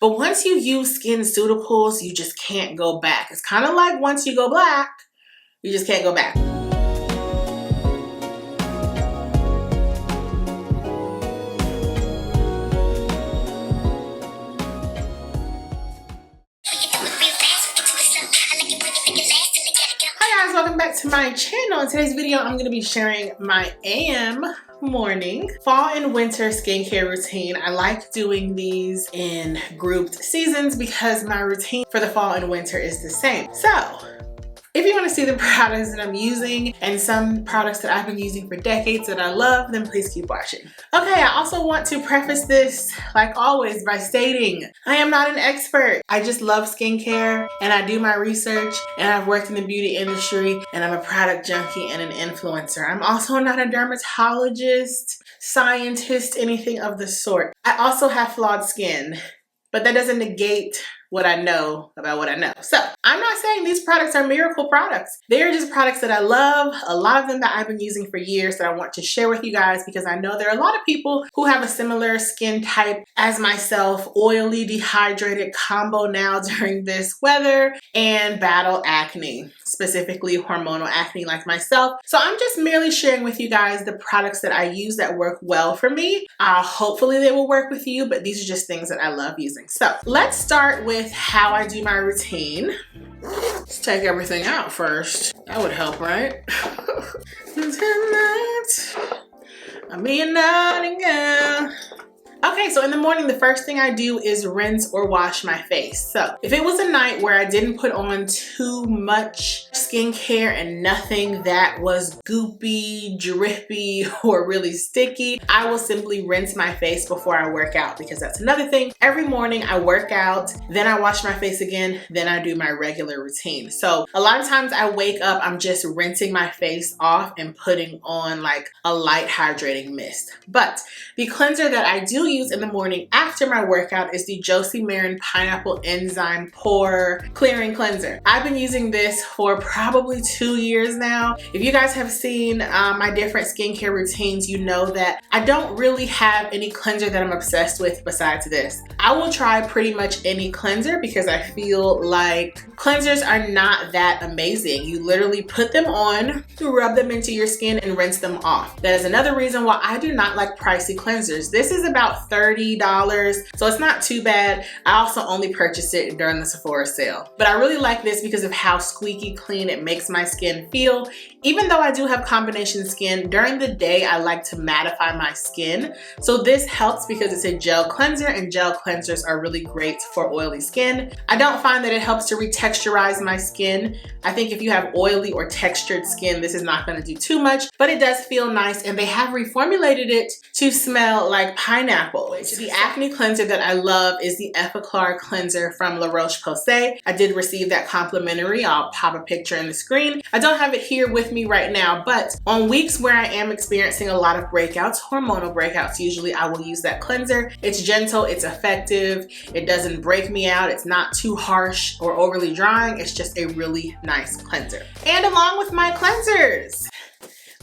But once you use skin SkinCeuticals, you just can't go back. It's kind of like once you go black, you just can't go back. Hi guys, welcome back to my channel. In today's video, I'm going to be sharing my AM morning fall and winter skincare routine. I like doing these in grouped seasons because my routine for the fall and winter is the same. So if you want to see the products that I'm using and some products that I've been using for decades that I love, then please keep watching. Okay, I also want to preface this, like always, by stating I am not an expert. I just love skincare and I do my research, and I've worked in the beauty industry, and I'm a product junkie and an influencer. I'm also not a dermatologist, scientist, anything of the sort. I also have flawed skin, but that doesn't negate what I know about what I know. So I'm not saying these products are miracle products. They're just products that I love, a lot of them that I've been using for years that I want to share with you guys because I know there are a lot of people who have a similar skin type as myself, oily, dehydrated combo now during this weather, and battle acne, specifically hormonal acne like myself. So I'm just merely sharing with you guys the products that I use that work well for me. Hopefully they will work with you, but these are just things that I love using. So let's start with how I do my routine. Let's take everything out first. That would help, right? I'm being nightingale. Okay, so in the morning, the first thing I do is rinse or wash my face. So if it was a night where I didn't put on too much skincare and nothing that was goopy, drippy, or really sticky, I will simply rinse my face before I work out, because that's another thing. Every morning I work out, then I wash my face again, then I do my regular routine. So a lot of times I wake up, I'm just rinsing my face off and putting on like a light hydrating mist. But the cleanser that I do use in the morning after my workout is the Josie Marin Pineapple Enzyme Pore Clearing Cleanser. I've been using this for probably 2 years now. If you guys have seen my different skincare routines, you know that I don't really have any cleanser that I'm obsessed with besides this. I will try pretty much any cleanser because I feel like cleansers are not that amazing. You literally put them on, rub them into your skin, and rinse them off. That is another reason why I do not like pricey cleansers. This is about $30, so it's not too bad. I also only purchased it during the Sephora sale. But I really like this because of how squeaky clean it makes my skin feel. Even though I do have combination skin, during the day I like to mattify my skin. So this helps because it's a gel cleanser, and gel cleansers are really great for oily skin. I don't find that it helps to retexturize my skin. I think if you have oily or textured skin, this is not going to do too much, but it does feel nice, and they have reformulated it to smell like pineapple. The acne cleanser that I love is the Effaclar cleanser from La Roche-Posay. I did receive that complimentary. I'll pop a picture in the screen. I don't have it here with me right now, but on weeks where I am experiencing a lot of breakouts, hormonal breakouts, usually I will use that cleanser. It's gentle, it's effective, it doesn't break me out, it's not too harsh or overly drying. It's just a really nice cleanser. And along with my cleansers,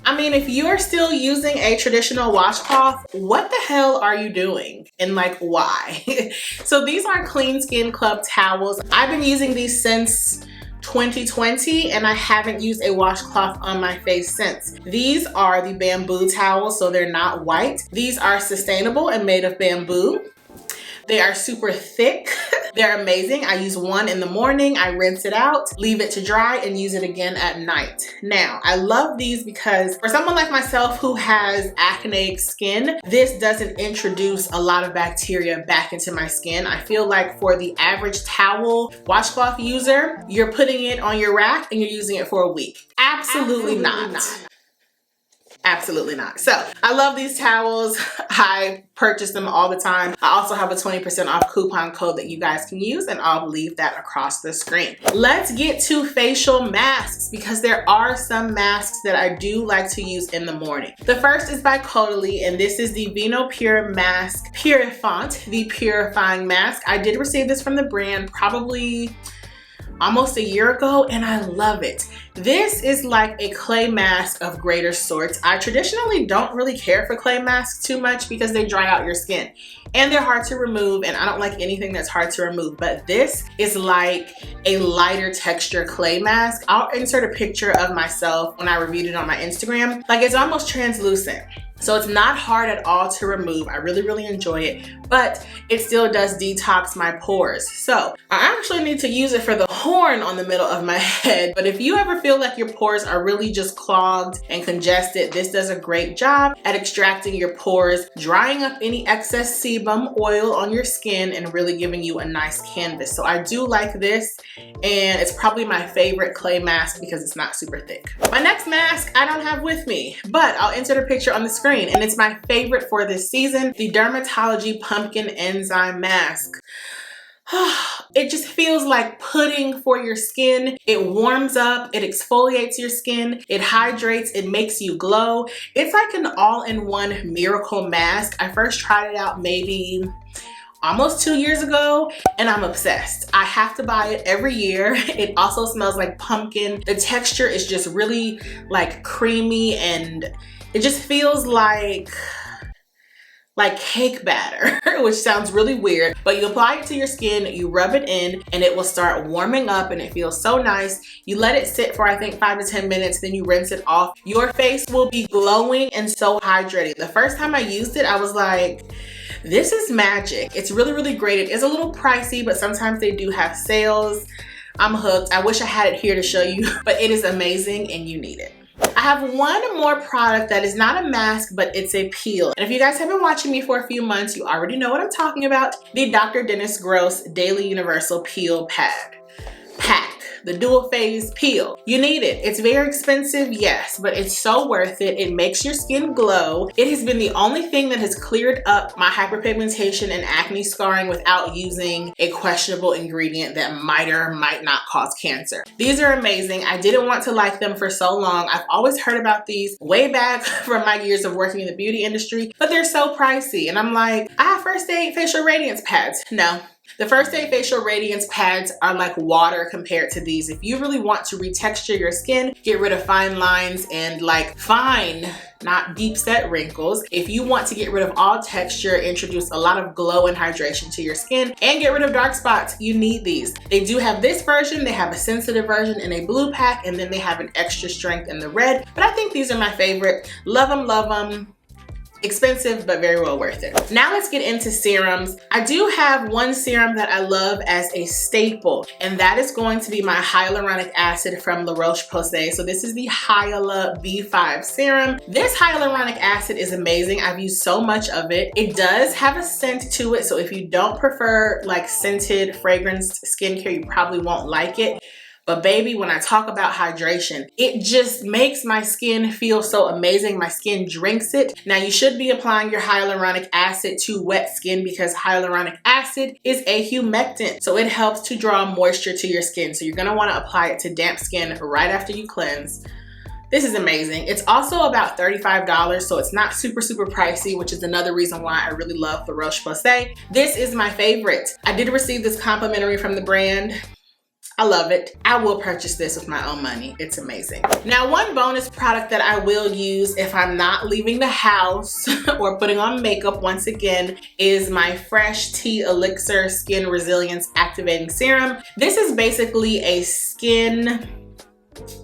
I mean, if you're still using a traditional washcloth, what the hell are you doing? And like, why? So these are Clean Skin Club towels. I've been using these since 2020, and I haven't used a washcloth on my face since. These are the bamboo towels, so they're not white. These are sustainable and made of bamboo. They are super thick. They're amazing. I use one in the morning, I rinse it out, leave it to dry, and use it again at night. Now, I love these because for someone like myself who has acneic skin, this doesn't introduce a lot of bacteria back into my skin. I feel like for the average towel washcloth user, you're putting it on your rack and you're using it for a week. Absolutely not. Absolutely not. So I love these towels. I purchase them all the time. I also have a 20% off coupon code that you guys can use, and I'll leave that across the screen. Let's get to facial masks, because there are some masks that I do like to use in the morning. The first is by Caudalie, and this is the Vino Pure Mask Purifant, the purifying mask. I did receive this from the brand probably almost a year ago, and I love it. This is like a clay mask of greater sorts. I traditionally don't really care for clay masks too much because they dry out your skin. and they're hard to remove, and I don't like anything that's hard to remove, but this is like a lighter texture clay mask. I'll insert a picture of myself when I reviewed it on my Instagram. Like, it's almost translucent. So it's not hard at all to remove. I really enjoy it, but it still does detox my pores. So I actually need to use it for the horn on the middle of my head. But if you ever feel like your pores are really just clogged and congested, this does a great job at extracting your pores, drying up any excess sebum oil on your skin, and really giving you a nice canvas. So I do like this, and it's probably my favorite clay mask because it's not super thick. My next mask I don't have with me, but I'll insert a picture on the screen, and it's my favorite for this season, the Dermatology Pumpkin Enzyme Mask. It just feels like pudding for your skin. It warms up, it exfoliates your skin, it hydrates, it makes you glow. It's like an all-in-one miracle mask. I first tried it out maybe almost 2 years ago, and I'm obsessed. I have to buy it every year. It also smells like pumpkin. The texture is just really like creamy, and it just feels like cake batter, which sounds really weird, but you apply it to your skin, you rub it in, and it will start warming up, and it feels so nice. You let it sit for I think 5 to 10 minutes, then you rinse it off. Your face will be glowing and so hydrated. The first time I used it, I was like, this is magic. It's really great. It is a little pricey, but sometimes they do have sales. I'm hooked. I wish I had it here to show you, but it is amazing and you need it. I have one more product that is not a mask, but it's a peel. And if you guys have been watching me for a few months, you already know what I'm talking about. The Dr. Dennis Gross Daily Universal Peel Pack. The dual phase peel. You need it. It's very expensive, yes, but it's so worth it. It makes your skin glow. It has been the only thing that has cleared up my hyperpigmentation and acne scarring without using a questionable ingredient that might or might not cause cancer. These are amazing. I didn't want to like them for so long. I've always heard about these way back from my years of working in the beauty industry, but they're so pricey. And I'm like, I have First Aid facial radiance pads. No. The First Aid facial radiance pads are like water compared to these. If you really want to retexture your skin, get rid of fine lines and like fine, not deep set wrinkles. If you want to get rid of all texture, introduce a lot of glow and hydration to your skin, and get rid of dark spots, you need these. They do have this version, they have a sensitive version in a blue pack, and then they have an extra strength in the red. But I think these are my favorite. Love them, love them. Expensive, but very well worth it. Now let's get into serums. I do have one serum that I love as a staple, and that is going to be my hyaluronic acid from La Roche-Posay. So this is the Hyala B5 serum. This hyaluronic acid is amazing. I've used so much of it. It does have a scent to it, so if you don't prefer like scented fragranced skincare, you probably won't like it. But baby, when I talk about hydration, it just makes my skin feel so amazing. My skin drinks it. Now you should be applying your hyaluronic acid to wet skin because hyaluronic acid is a humectant. So it helps to draw moisture to your skin. So you're gonna wanna apply it to damp skin right after you cleanse. This is amazing. It's also about $35, so it's not super pricey, which is another reason why I really love La Roche-Posay. This is my favorite. I did receive this complimentary from the brand. I love it. I will purchase this with my own money. It's amazing. Now, one bonus product that I will use if I'm not leaving the house or putting on makeup once again is my Fresh Tea Elixir Skin Resilience Activating Serum. This is basically a skin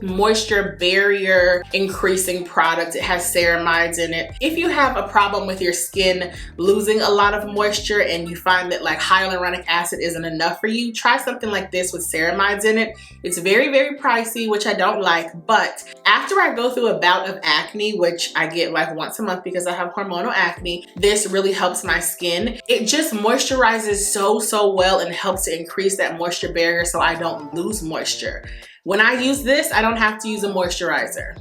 moisture barrier increasing product. It has ceramides in it. If you have a problem with your skin losing a lot of moisture and you find that like hyaluronic acid isn't enough for you, try something like this with ceramides in it. It's very pricey, which I don't like, but after I go through a bout of acne, which I get like once a month because I have hormonal acne, this really helps my skin. It just moisturizes so well and helps to increase that moisture barrier so I don't lose moisture. When I use this, I don't have to use a moisturizer.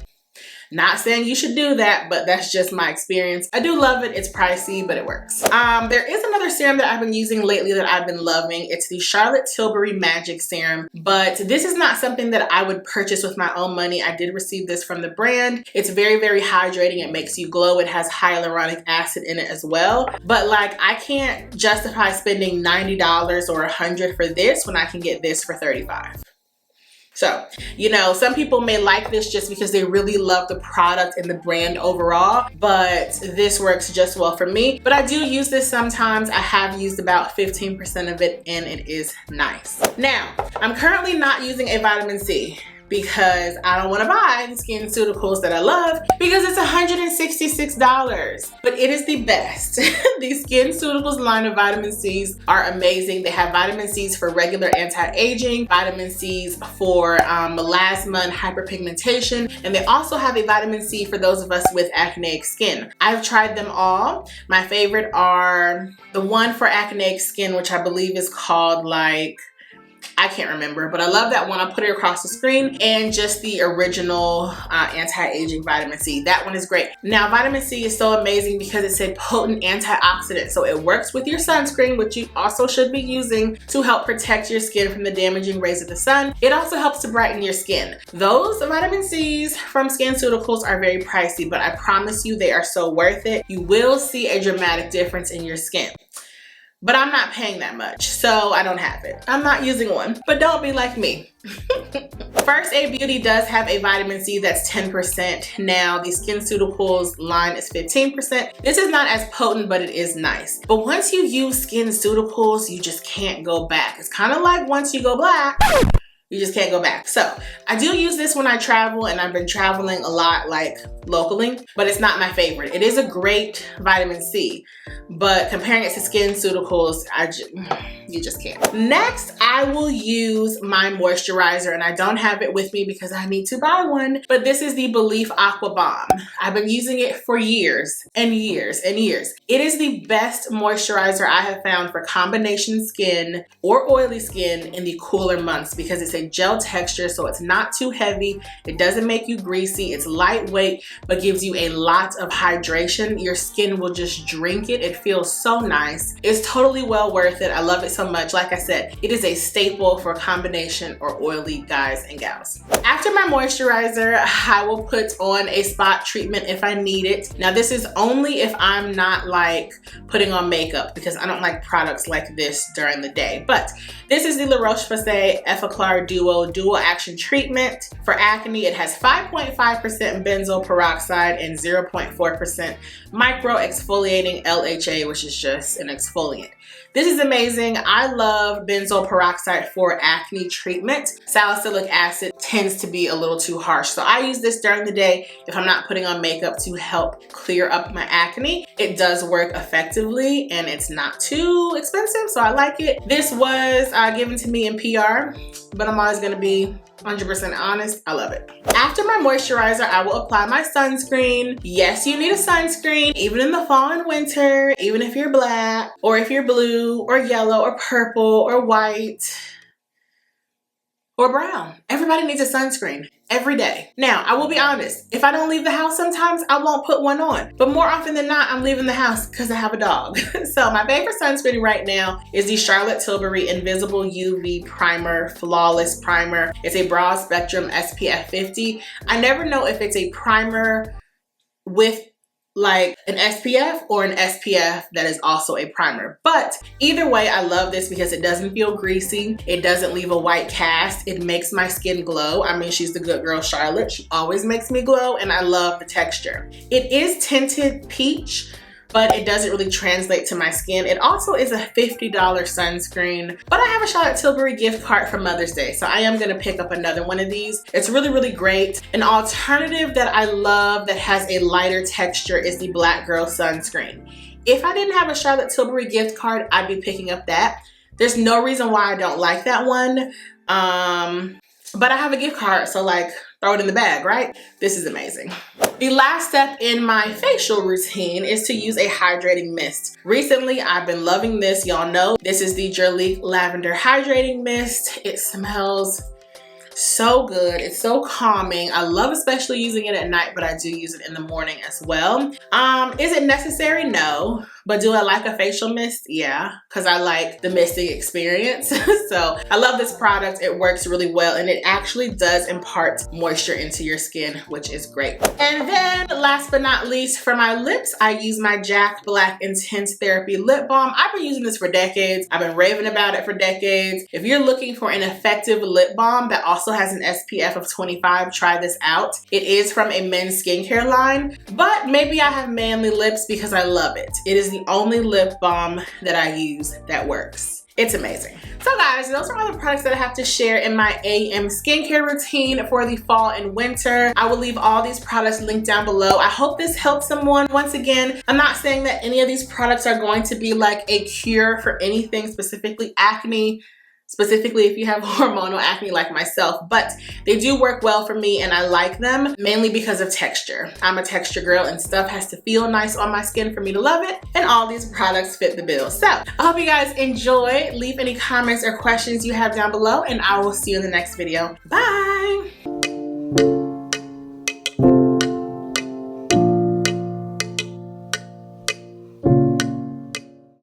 Not saying you should do that, but that's just my experience. I do love it. It's pricey, but it works. There is another serum that I've been using lately that I've been loving. It's the Charlotte Tilbury Magic Serum, but this is not something that I would purchase with my own money. I did receive this from the brand. It's very hydrating. It makes you glow. It has hyaluronic acid in it as well. But like, I can't justify spending $90 or $100 for this when I can get this for $35. So, you know, some people may like this just because they really love the product and the brand overall, but this works just well for me. But I do use this sometimes. I have used about 15% of it and it is nice. Now, I'm currently not using a vitamin C because I don't want to buy the SkinCeuticals that I love because it's $166, but it is the best. The SkinCeuticals line of vitamin C's are amazing. They have vitamin C's for regular anti-aging, vitamin C's for melasma and hyperpigmentation, and they also have a vitamin C for those of us with acneic skin. I've tried them all. My favorite are the one for acneic skin, which I believe is called like, I can't remember, but I love that one. I'll put it across the screen, and just the original anti-aging vitamin C. That one is great. Now, vitamin C is so amazing because it's a potent antioxidant. So it works with your sunscreen, which you also should be using to help protect your skin from the damaging rays of the sun. It also helps to brighten your skin. Those vitamin C's from SkinCeuticals are very pricey, but I promise you they are so worth it. You will see a dramatic difference in your skin. But I'm not paying that much, so I don't have it. I'm not using one, but don't be like me. First Aid Beauty does have a vitamin C that's 10%. Now, the SkinCeuticals line is 15%. This is not as potent, but it is nice. But once you use SkinCeuticals, you just can't go back. It's kind of like once you go black, you just can't go back. So I do use this when I travel, and I've been traveling a lot, like locally, but it's not my favorite. It is a great vitamin C, but comparing it to SkinCeuticals, you just can't. Next, I will use my moisturizer, and I don't have it with me because I need to buy one, but this is the Belief Aqua Bomb. I've been using it for years and years and years. It is the best moisturizer I have found for combination skin or oily skin in the cooler months because it's a gel texture, so it's not too heavy. It doesn't make you greasy. It's lightweight, but gives you a lot of hydration. Your skin will just drink it. It feels so nice. It's totally well worth it. I love it so much. Like I said, it is a staple for combination or oily guys and gals. After my moisturizer, I will put on a spot treatment if I need it. Now, this is only if I'm not like putting on makeup because I don't like products like this during the day. But this is the La Roche-Posay Effaclar Dual Action Treatment. For acne, it has 5.5% benzoyl peroxide and 0.4% micro exfoliating LHA, which is just an exfoliant. This is amazing. I love benzoyl peroxide for acne treatment. Salicylic acid tends to be a little too harsh, so I use this during the day if I'm not putting on makeup to help clear up my acne. It does work effectively and it's not too expensive, so I like it. This was given to me in PR, but I'm always gonna be 100% honest, I love it. After my moisturizer, I will apply my sunscreen. Yes, you need a sunscreen, even in the fall and winter, even if you're black, or if you're blue, or yellow, or purple, or white, or brown. Everybody needs a sunscreen every day. Now, I will be honest, if I don't leave the house sometimes, I won't put one on. But more often than not, I'm leaving the house because I have a dog. So my favorite sunscreen right now is the Charlotte Tilbury Invisible UV Primer Flawless Primer. It's a broad spectrum SPF 50. I never know if it's a primer with like an SPF or an SPF that is also a primer. But either way, I love this because it doesn't feel greasy. It doesn't leave a white cast. It makes my skin glow. I mean, she's the good girl Charlotte. She always makes me glow and I love the texture. It is tinted peach, but it doesn't really translate to my skin. It also is a $50 sunscreen, but I have a Charlotte Tilbury gift card for Mother's Day, so I am gonna pick up another one of these. It's really, really great. An alternative that I love that has a lighter texture is the Black Girl sunscreen. If I didn't have a Charlotte Tilbury gift card, I'd be picking up that. There's no reason why I don't like that one, but I have a gift card, so like, throw it in the bag, right? This is amazing. The last step in my facial routine is to use a hydrating mist. Recently, I've been loving this. Y'all know this is the Jurlique Lavender Hydrating Mist. It smells so good. It's so calming. I love especially using it at night, but I do use it in the morning as well. Is it necessary? No. But do I like a facial mist? Yeah, because I like the misting experience. So I love this product. It works really well and it actually does impart moisture into your skin, which is great. And then last but not least, for my lips, I use my Jack Black Intense Therapy Lip Balm. I've been using this for decades. I've been raving about it for decades. If you're looking for an effective lip balm that also also has an SPF of 25. Try this out. It is from a men's skincare line, but maybe I have manly lips because I love it. It is the only lip balm that I use that works. It's amazing. So guys, those are all the products that I have to share in my AM skincare routine for the fall and winter. I will leave all these products linked down below. I hope this helps someone. Once again, I'm not saying that any of these products are going to be like a cure for anything, specifically acne, specifically if you have hormonal acne like myself, but they do work well for me and I like them mainly because of texture. I'm a texture girl and stuff has to feel nice on my skin for me to love it, and all these products fit the bill. So I hope you guys enjoy. Leave any comments or questions you have down below and I will see you in the next video. Bye!